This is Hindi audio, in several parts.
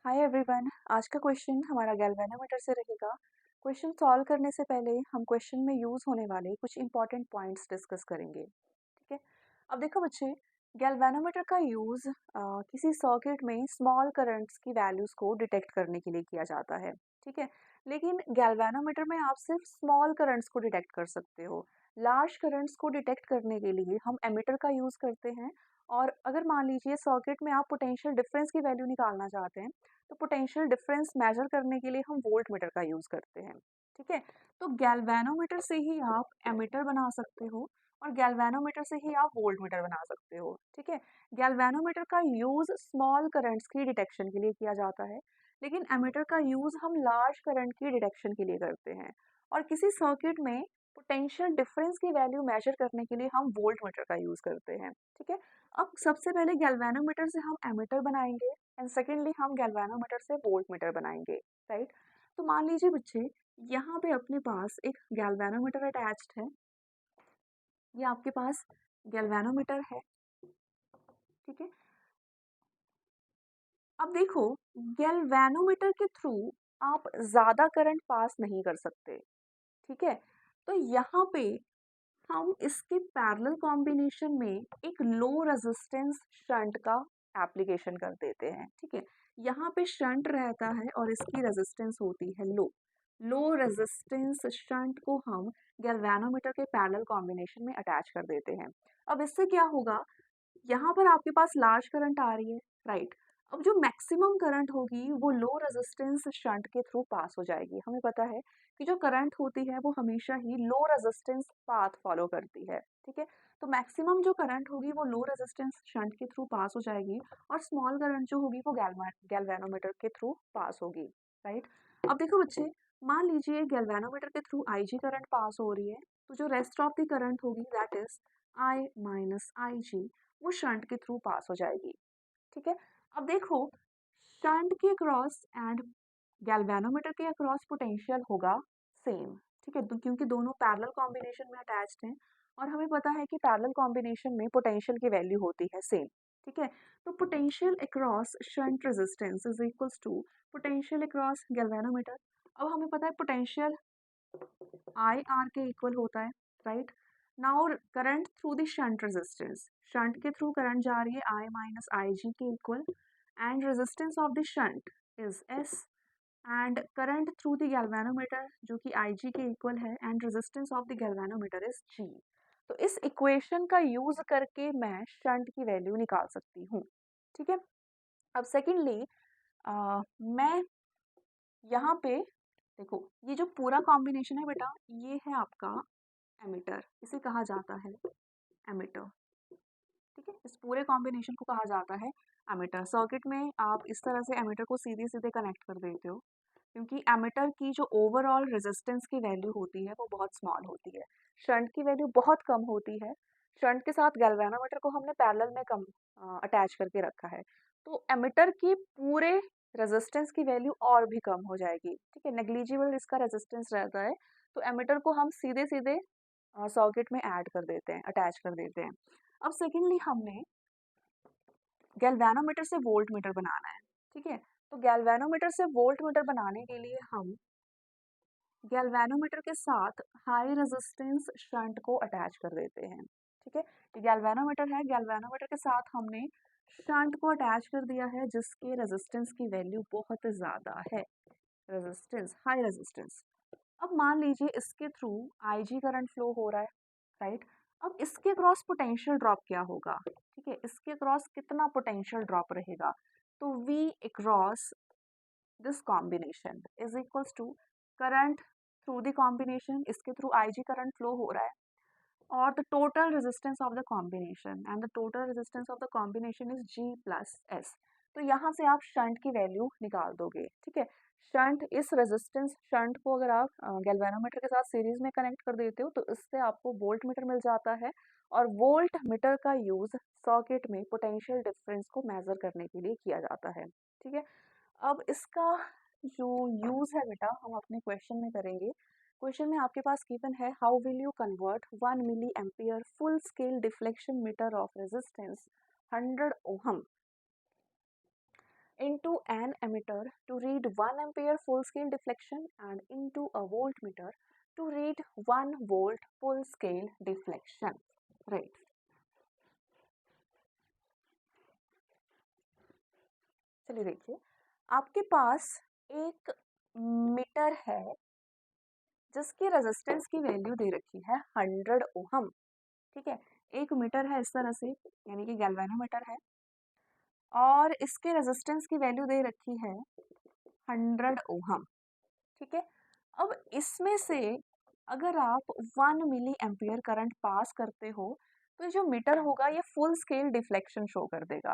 Hi everyone. आज का क्वेश्चन हमारा गैल्वेनोमीटर से रहेगा। क्वेश्चन सॉल्व करने से पहले हम क्वेश्चन में यूज़ होने वाले कुछ इंपॉर्टेंट पॉइंट्स डिस्कस करेंगे। ठीक है। अब देखो बच्चे, गैल्वेनोमीटर का यूज़ किसी सर्किट में स्मॉल करंट्स की वैल्यूज़ को डिटेक्ट करने के लिए किया जाता है। ठीक है। लेकिन गैल्वेनोमीटर में आप सिर्फ स्मॉल करंट्स को डिटेक्ट कर सकते हो। लार्ज करंट्स को डिटेक्ट करने के लिए हम एमीटर का यूज़ करते हैं। और अगर मान लीजिए सर्किट में आप पोटेंशियल डिफरेंस की वैल्यू निकालना चाहते हैं, तो पोटेंशियल डिफरेंस मेजर करने के लिए हम वोल्ट मीटर का यूज़ करते हैं। ठीक है। तो गैल्वेनोमीटर से ही आप एमीटर बना सकते हो और गैल्वेनोमीटर से ही आप वोल्ट मीटर बना सकते हो। ठीक है। गैल्वेनोमीटर का यूज़ स्मॉल करंट्स की डिटेक्शन के लिए किया जाता है, लेकिन एमीटर का यूज़ हम लार्ज करंट की डिटेक्शन के लिए करते हैं। और किसी सर्किट में पोटेंशियल डिफरेंस की वैल्यू मेजर करने के लिए हम वोल्ट मीटर का यूज़ करते हैं। ठीक है। अब सबसे पहले गैल्वेनोमीटर से हम एमीटर बनाएंगे एंड सेकेंडली हम गैल्वेनोमीटर से वोल्ट मीटर बनाएंगे। राइट। तो मान लीजिए बच्चे, यहाँ पे अपने पास एक गैल्वेनोमीटर अटैच्ड है। ये आपके पास गैल्वेनोमीटर है। ठीक है। अब देखो, गैल्वेनोमीटर के थ्रू आप ज़्यादा करंट पास नहीं कर सकते। ठीक है। तो यहाँ पे हम इसके पैरेलल कॉम्बिनेशन में एक लो रेजिस्टेंस शंट का एप्लीकेशन कर देते हैं। ठीक है। यहाँ पे शंट रहता है और इसकी रेजिस्टेंस होती है लो। लो रेजिस्टेंस शंट को हम गैल्वेनोमीटर के पैरेलल कॉम्बिनेशन में अटैच कर देते हैं। अब इससे क्या होगा, यहाँ पर आपके पास लार्ज करंट आ रही है। राइट। अब जो मैक्सिमम करंट होगी वो लो रेजिस्टेंस शंट के थ्रू पास हो जाएगी। हमें पता है कि जो करंट होती है वो हमेशा ही लो रेजिस्टेंस पाथ फॉलो करती है। ठीक है। तो मैक्सिमम जो करंट होगी वो लो रेजिस्टेंस शंट के थ्रू पास हो जाएगी और स्मॉल करंट जो होगी वो गैल्वेनोमीटर के थ्रू पास होगी। राइट। अब देखो बच्चे, मान लीजिए गैल्वेनोमीटर के थ्रू IG करंट पास हो रही है, तो जो रेस्ट ऑफ द करंट होगी that is I minus IG, वो शंट के थ्रू पास हो जाएगी। ठीक है। अब देखो, शंट के अक्रॉस एंड गैल्वेनोमीटर के अक्रॉस पोटेंशियल होगा सेम। ठीक है। क्योंकि दोनों पैरेलल कॉम्बिनेशन में अटैच्ड हैं और हमें पता है कि पैरेलल कॉम्बिनेशन में पोटेंशियल की वैल्यू होती है सेम। ठीक है। तो potential across shunt resistance is equals to potential across galvanometer. अब हमें पता है पोटेंशियल IR के इक्वल होता है। Right. Now current through the shunt resistance, shunt के थ्रू करंट जा रही है I माइनस IG के equal and resistance of the shunt is S and current through the galvanometer जो कि IG के इक्वल है and resistance of the galvanometer is G। तो इस इक्वेशन का यूज करके मैं शंट की वैल्यू निकाल सकती हूँ। ठीक है। अब सेकेंडली मैं यहाँ पे देखो, ये जो पूरा कॉम्बिनेशन है बेटा, ये है आपका एमीटर, इसे कहा जाता है एमीटर। ठीक है। इस पूरे कॉम्बिनेशन को कहा जाता है एमीटर। सर्किट में आप इस तरह से एमीटर को सीधे सीधे कनेक्ट कर देते हो, क्योंकि एमीटर की जो ओवरऑल रेजिस्टेंस की वैल्यू होती है वो बहुत स्मॉल होती है। शंट की वैल्यू बहुत कम होती है। शंट के साथ गैल्वेनोमीटर को हमने पैरेलल में कम अटैच करके रखा है, तो एमीटर की पूरे रेजिस्टेंस की वैल्यू और भी कम हो जाएगी। ठीक है। नेग्लिजिबल इसका रेजिस्टेंस रहता है, तो एमीटर को हम सीधे सीधे सर्किट में ऐड कर देते हैं, अटैच कर देते हैं। अब सेकेंडली हमने गैल्वेनोमीटर से वोल्ट मीटर बनाना है। ठीक है। तो गैल्वेनोमीटर से वोल्ट मीटर बनाने के लिए हम गैल्वेनोमीटर के साथ हाई रेजिस्टेंस शंट को अटैच कर देते हैं। ठीक है। ये गैल्वेनोमीटर है, गैल्वेनोमीटर के साथ हमने शंट को अटैच कर दिया है जिसके रेजिस्टेंस की वैल्यू बहुत ज़्यादा है। Resistance, high resistance. अब मान लीजिए इसके थ्रू IG करंट फ्लो हो रहा है। राइट। अब इसके क्रॉस पोटेंशियल ड्रॉप क्या होगा? ठीक है। इसके क्रॉस कितना पोटेंशियल ड्रॉप रहेगा? तो V across this combination is equals to current through the combination, इसके थ्रू IG करंट फ्लो हो रहा है, और the total resistance of the combination, and the total resistance of the combination is G plus S। तो यहाँ से आप शंट की वैल्यू निकाल दोगे। ठीक है। शंट, इस रेजिस्टेंस शंट को अगर आप गैल्वेनोमीटर के साथ सीरीज में कनेक्ट कर देते हो तो इससे आपको वोल्ट मीटर मिल जाता है, और वोल्ट मीटर का यूज सर्किट में पोटेंशियल डिफरेंस को मेजर करने के लिए किया जाता है। ठीक है। अब इसका जो यूज है बेटा, हम अपने क्वेश्चन में करेंगे। क्वेश्चन में आपके पास गिवन है, how will you convert 1 milli ampere full scale deflection meter of resistance 100 ohm into an emitter to read 1 ampere full scale deflection and into a voltmeter to read 1 volt full scale deflection. Right. चलिए देखिए, आपके पास एक मीटर है जिसकी रेजिस्टेंस की वैल्यू दे रखी है 100 ओहम। ठीक है, एक मीटर है इस तरह से, यानी कि गैल्वेनोमीटर है, और इसके रेजिस्टेंस की वैल्यू दे रखी है 100 ओहम। ठीक है, अब इसमें से अगर आप 1 मिली एम्पियर करंट पास करते हो तो जो मीटर होगा ये फुल स्केल डिफ्लेक्शन शो कर देगा।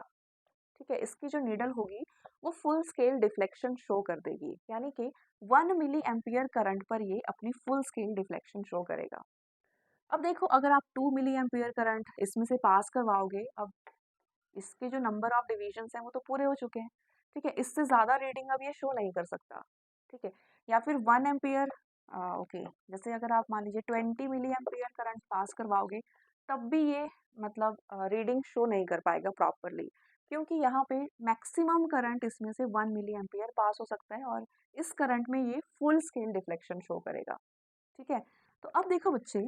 ठीक है, इसकी जो नीडल होगी वो फुल स्केल डिफ्लेक्शन शो कर देगी, यानी कि 1 मिली एम्पियर करंट पर ये अपनी फुल स्केल डिफ्लेक्शन शो करेगा। अब देखो, अगर आप 2 मिली एम्पियर करंट इसमें से पास करवाओगे, अब इसके जो नंबर ऑफ डिविजन्स हैं वो तो पूरे हो चुके हैं। ठीक है, इससे ज़्यादा रीडिंग अब ये शो नहीं कर सकता। ठीक है, या फिर 1 एम्पियर, ओके, जैसे अगर आप मान लीजिए 20 मिली एम्पियर करंट पास करवाओगे तब भी ये मतलब रीडिंग शो नहीं कर पाएगा प्रॉपरली, क्योंकि यहाँ पे मैक्सिमम करंट इसमें से 1 मिली एम्पियर पास हो सकता है और इस करंट में ये फुल स्केल डिफ्लेक्शन शो करेगा। ठीक है, तो अब देखो बच्चे,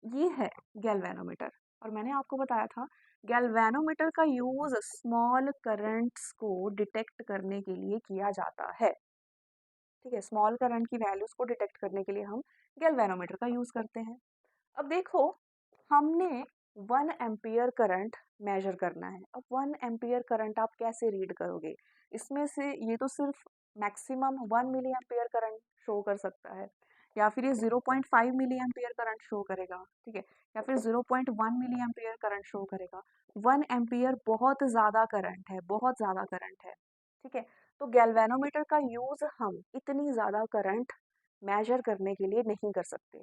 ये है गैल्वेनोमीटर, और मैंने आपको बताया था गैल्वेनोमीटर का यूज स्मॉल करंट्स को डिटेक्ट करने के लिए किया जाता है। ठीक है, स्मॉल करंट की वैल्यूज को डिटेक्ट करने के लिए हम गैल्वेनोमीटर का यूज करते हैं। अब देखो, हमने 1 एम्पियर करंट मेजर करना है। अब 1 एम्पियर करंट आप कैसे रीड करोगे? इसमें से ये तो सिर्फ maximum 1 milli ampere current show कर सकता है, या फिर ये 0.5 मिली एम्पियर करंट शो करेगा। ठीक है, या फिर 0.1 मिली एम्पियर करंट शो करेगा। 1 एम्पियर बहुत ज़्यादा करंट है, बहुत ज़्यादा करंट है। ठीक है, तो गैल्वेनोमीटर का यूज़ हम इतनी ज़्यादा करंट मेजर करने के लिए नहीं कर सकते।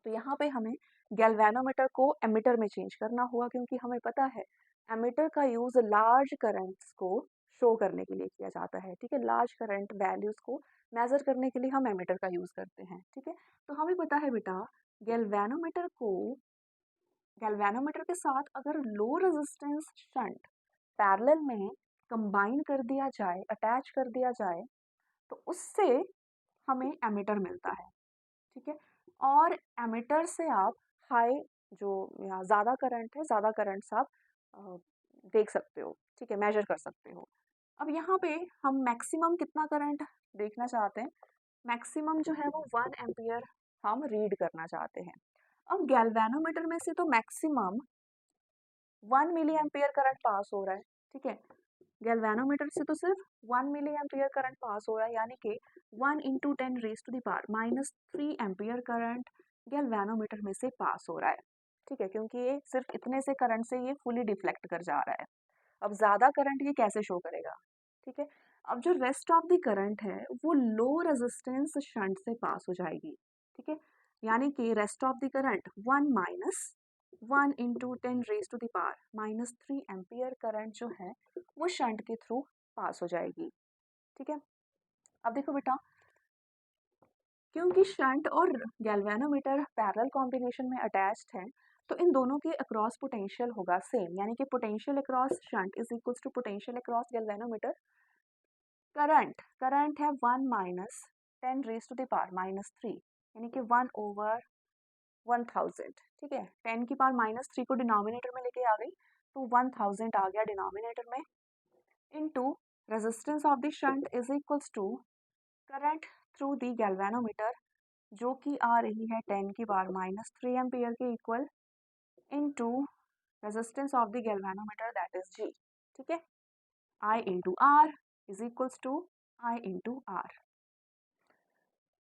तो यहाँ पे हमें गैल्वेनोमीटर को एमीटर में चेंज करना होगा, क्योंकि हमें पता है एमीटर का यूज़ लार्ज करंट्स को शो करने के लिए किया जाता है। ठीक है, लार्ज करंट वैल्यूज़ को मेजर करने के लिए हम एमीटर का यूज़ करते हैं। ठीक है, तो हमें पता है बेटा, गैल्वेनोमीटर को गैल्वेनोमीटर के साथ अगर लो रेजिस्टेंस शंट पैरेलल में कंबाइन कर दिया जाए, अटैच कर दिया जाए, तो उससे हमें एमीटर मिलता है। ठीक है, और एमीटर से आप हाई जो या ज़्यादा करंट है, ज़्यादा करंट्स आप अ, देख सकते हो। ठीक है, मेजर कर सकते हो। अब यहाँ पे हम मैक्सिमम कितना करंट देखना चाहते हैं? मैक्सिमम जो है वो 1 एम्पियर हम रीड करना चाहते हैं। अब गैल्वेनोमीटर में से तो maximum 1 milli ampere current pass हो रहा है। ठीक है, गैल्वेनोमीटर से तो सिर्फ 1 मिली एम्पियर करंट पास हो रहा है, यानी कि 1 into 10 raise to the power -3 ampere current galvanometer में से पास हो रहा है। ठीक है, क्योंकि ये सिर्फ इतने से करंट से ये फुली डिफ्लेक्ट कर जा रहा है। अब ज़्यादा करंट ये कैसे शो करेगा? ठीक है, अब जो रेस्ट ऑफ द करंट है वो लो रेजिस्टेंस शंट से पास हो जाएगी। ठीक है, यानी कि rest of the current 1 minus 1 into 10 raise to the power -3 ampere current जो है वो शंट के थ्रू पास हो जाएगी। ठीक है, अब देखो बेटा, क्योंकि शंट और गैल्वेनोमीटर पैरेलल कॉम्बिनेशन में अटैच्ड हैं, तो इन दोनों के अक्रॉस पोटेंशियल होगा सेम, यानी कि potential across shunt is equals to potential across galvanometer. Current है 1 minus 10 raise to the power -3, यानी कि 1 ओवर 1000। ठीक है, 10 की पावर -3 को डिनोमिनेटर में लेके आ गई, तो 1000 आ गया डिनोमिनेटर में, into resistance of the shunt is equals to current through the galvanometer, जो कि आ रही है 10 की पावर -3 एम्पियर के equal, into resistance of the galvanometer that is G. ठीक है, I into R is equals to I into R.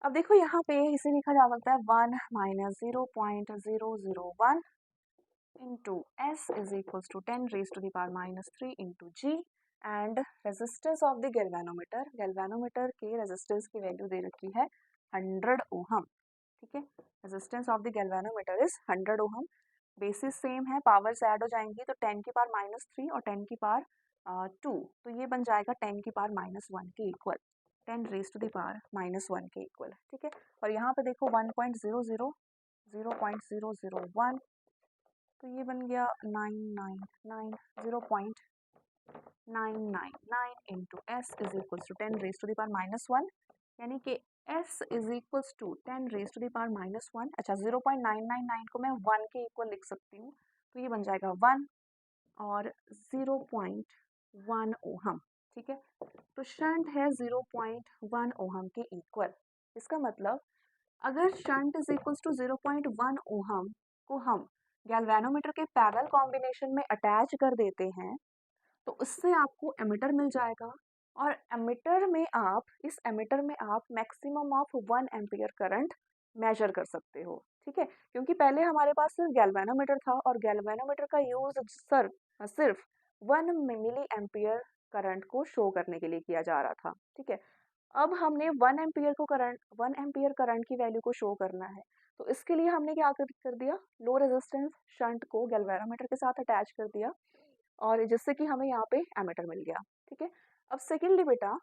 अब देखो, यहाँ पे इसे लिखा जा सकता है 1 minus 0.001 into s is equals to 10 raise to the power -3 into G, and resistance of the galvanometer के रेजिस्टेंस की वैल्यू दे रखी है 100 ओहम। ठीक है, resistance of the galvanometer is 100 ohm. Basis same है, पावर्स ऐड हो जाएंगी, तो 10 की पावर -3 और 10 की पावर 2, तो ये बन जाएगा 10 की पावर -1 के equal, 10 raise to the power -1 के इक्वल। ठीक है, और यहाँ पे देखो 1.00 0.001, तो ये बन गया 999 0.001 999 into s is equals to 10⁻⁻1, यानी कि s इज इक्वल्स टू 10⁻⁻1। अच्छा, 0.999 को मैं 1 के इक्वल लिख सकती हूँ, तो ये बन जाएगा 1 और 0.1 ओहम। ठीक है, तो शंट है 0.1 ओहम के इक्वल। इसका मतलब अगर shunt is equals to 0.1 ohm को हम गैल्वेनोमीटर के पैरेलल कॉम्बिनेशन में अटैच कर देते हैं, तो उससे आपको एमिटर मिल जाएगा। और इस एमिटर में आप maximum of 1 ampere current measure कर सकते हो। ठीक है, क्योंकि पहले हमारे पास सिर्फ गैल्वेनोमीटर था और गैल्वेनोमीटर का यूज सिर्फ 1 मिली एम्पियर करंट को शो करने के लिए किया जा रहा था। ठीक है, अब हमने 1 एम्पियर करंट की वैल्यू को शो करना है, तो इसके लिए हमने क्या कर दिया, लो रेजिस्टेंस शंट को गैल्वेनोमीटर के साथ अटैच कर दिया, और जिससे कि हमें यहाँ पे एमीटर मिल गया। ठीक है, अब सेकेंडली बेटा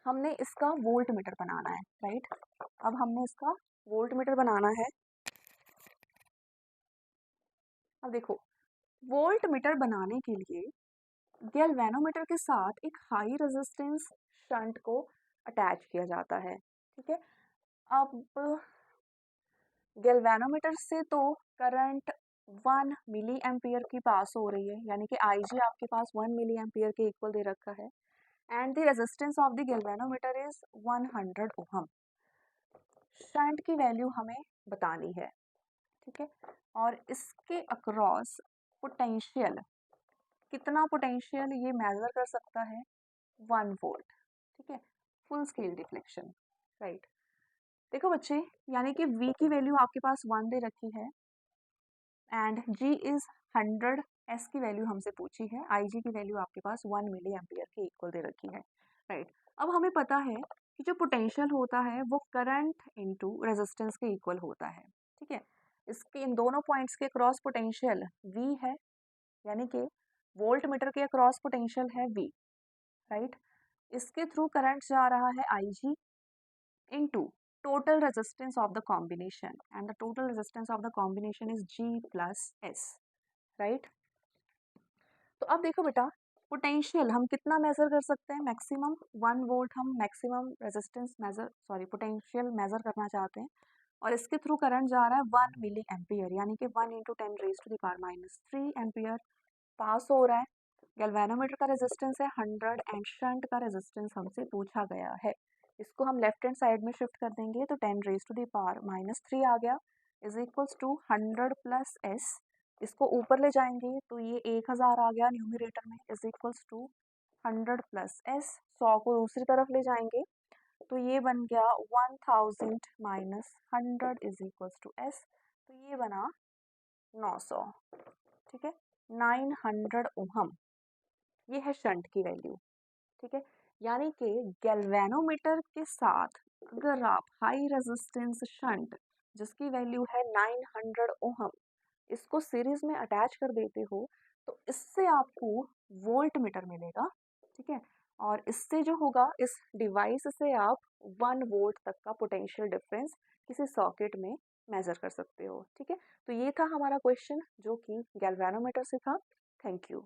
हमने इसका वोल्ट मीटर बनाना है, राइट। अब हमने इसका वोल्ट मीटर बनाना है। अब देखो, वोल्ट मीटर बनाने के लिए गैल्वेनोमीटर के साथ एक हाई रेजिस्टेंस शंट को अटैच किया जाता है। ठीक है, अब गैल्वेनोमीटर से तो करंट 1 मिली एम्पियर की पास हो रही है, यानी कि IG आपके पास 1 मिली एम्पियर के इक्वल दे रखा है, and the resistance of the galvanometer is 100 ohm. Shunt की वैल्यू हमें बतानी है। ठीक है, और इसके अक्रॉस पोटेंशियल, कितना पोटेंशियल ये मेजर कर सकता है, 1 वोल्ट। ठीक है, फुल स्केल डिफ्लेक्शन, राइट। देखो बच्चे, यानी कि V की वैल्यू आपके पास 1 दे रखी है एंड G इज 100, S की वैल्यू हमसे पूछी है, IG की वैल्यू आपके पास 1 मिली एम्पियर के इक्वल दे रखी है, राइट। अब हमें पता है कि जो पोटेंशियल होता है वो करंट इनटू रेजिस्टेंस के इक्वल होता है। ठीक है, इसके इन दोनों पॉइंट्स के क्रॉस पोटेंशियल V है, यानी कि वोल्ट मीटर के क्रॉस पोटेंशियल है V, राइट। इसके थ्रू करंट जा रहा है IG into total resistance of the combination, and the total resistance of the combination is G plus S, right। तो अब देखो बेटा, पोटेंशियल हम कितना मेजर कर सकते हैं, मैक्सिमम 1 वोल्ट हम मैक्सिमम रेजिस्टेंस पोटेंशियल मेजर करना चाहते हैं, और इसके थ्रू करंट जा रहा है 1 मिली एम्पियर, यानी कि 1 × 10⁻³ एम्पियर पास हो रहा है। गैल्वेनोमीटर का रेजिस्टेंस है 100 एंड शंट का रेजिस्टेंस हमसे पूछा गया है। इसको हम लेफ्ट हैंड साइड में शिफ्ट कर देंगे, तो 10⁻³ आ गया is equals to 100 plus S। इसको ऊपर ले जाएंगे तो ये 1000 आ गया न्यूमरेटर में, is equals to 100 plus S। 100 को दूसरी तरफ ले जाएंगे तो ये बन गया 1000 minus 100 is equals to S, तो ये बना 900। ठीक है, 900 ओहम, ये है शंट की वैल्यू। ठीक है, यानी कि गैल्वेनोमीटर के साथ अगर आप हाई रेजिस्टेंस शंट जिसकी वैल्यू है 900 ओहम, इसको सीरीज में अटैच कर देते हो, तो इससे आपको वोल्ट मीटर मिलेगा। ठीक है, और इससे जो होगा, इस डिवाइस से आप 1 वोल्ट तक का पोटेंशियल डिफरेंस किसी सॉकेट में मेजर कर सकते हो। ठीक है, तो ये था हमारा क्वेश्चन जो कि गैल्वेनोमीटर से था। Thank you.